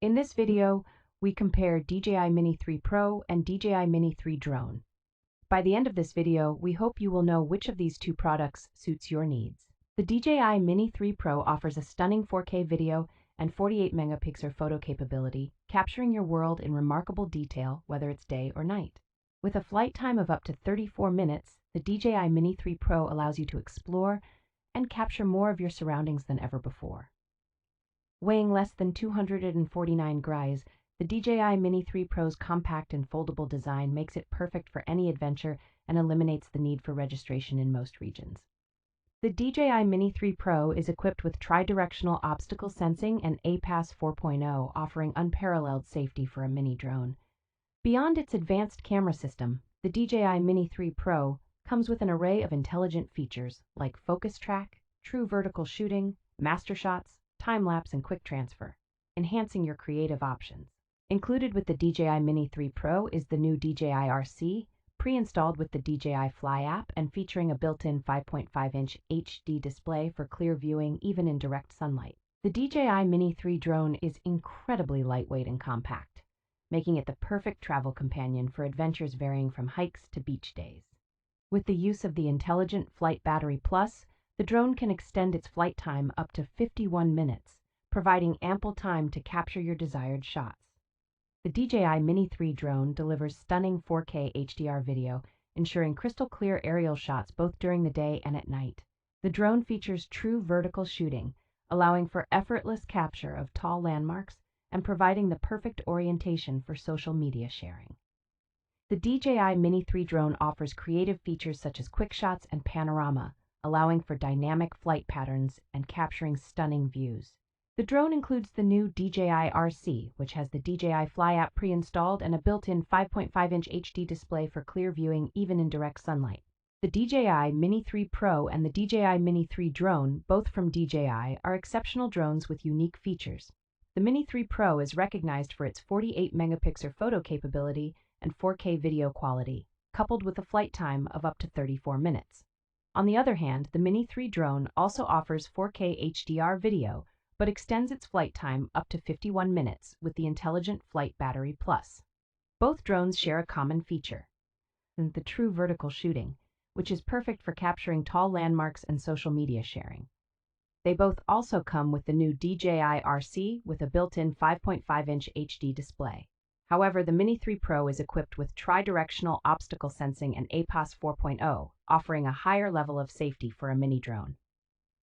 In this video, we compare DJI Mini 3 Pro and DJI Mini 3 Drone. By the end of this video, we hope you will know which of these two products suits your needs. The DJI Mini 3 Pro offers a stunning 4K video and 48 megapixel photo capability, capturing your world in remarkable detail, whether it's day or night. With a flight time of up to 34 minutes, the DJI Mini 3 Pro allows you to explore and capture more of your surroundings than ever before. Weighing less than 249 grams, the DJI Mini 3 Pro's compact and foldable design makes it perfect for any adventure and eliminates the need for registration in most regions. The DJI Mini 3 Pro is equipped with tri-directional obstacle sensing and APAS 4.0, offering unparalleled safety for a mini drone. Beyond its advanced camera system, the DJI Mini 3 Pro comes with an array of intelligent features like FocusTrack, true vertical shooting, MasterShots, Timelapse, and QuickTransfer, enhancing your creative options. Included with the DJI Mini 3 Pro is the new DJI RC, pre-installed with the DJI Fly app and featuring a built-in 5.5-inch HD display for clear viewing even in direct sunlight. The DJI Mini 3 drone is incredibly lightweight and compact, making it the perfect travel companion for adventures varying from hikes to beach days. With the use of the Intelligent Flight Battery Plus, the drone can extend its flight time up to 51 minutes, providing ample time to capture your desired shots. The DJI Mini 3 drone delivers stunning 4K HDR video, ensuring crystal clear aerial shots both during the day and at night. The drone features true vertical shooting, allowing for effortless capture of tall landmarks and providing the perfect orientation for social media sharing. The DJI Mini 3 drone offers creative features such as QuickShots and Panorama, allowing for dynamic flight patterns and capturing stunning views. The drone includes the new DJI RC, which has the DJI Fly app pre-installed and a built-in 5.5-inch HD display for clear viewing even in direct sunlight. The DJI Mini 3 Pro and the DJI Mini 3 drone, both from DJI, are exceptional drones with unique features. The Mini 3 Pro is recognized for its 48 megapixel photo capability and 4K video quality, coupled with a flight time of up to 34 minutes. On the other hand, the Mini 3 drone also offers 4K HDR video, but extends its flight time up to 51 minutes with the Intelligent Flight Battery Plus. Both drones share a common feature, the true vertical shooting, which is perfect for capturing tall landmarks and social media sharing. They both also come with the new DJI RC with a built-in 5.5-inch HD display. However, the Mini 3 Pro is equipped with tri-directional obstacle sensing and APAS 4.0, offering a higher level of safety for a mini drone.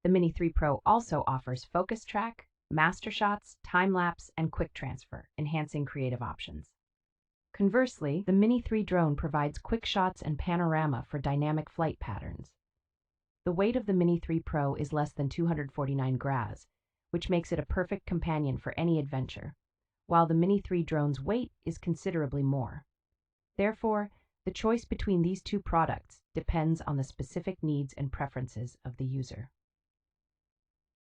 The Mini 3 Pro also offers FocusTrack, MasterShots, Timelapse, and QuickTransfer, enhancing creative options. Conversely, the Mini 3 drone provides QuickShots and Panorama for dynamic flight patterns. The weight of the Mini 3 Pro is less than 249 grams, which makes it a perfect companion for any adventure, while the Mini 3 drone's weight is considerably more. Therefore, the choice between these two products depends on the specific needs and preferences of the user.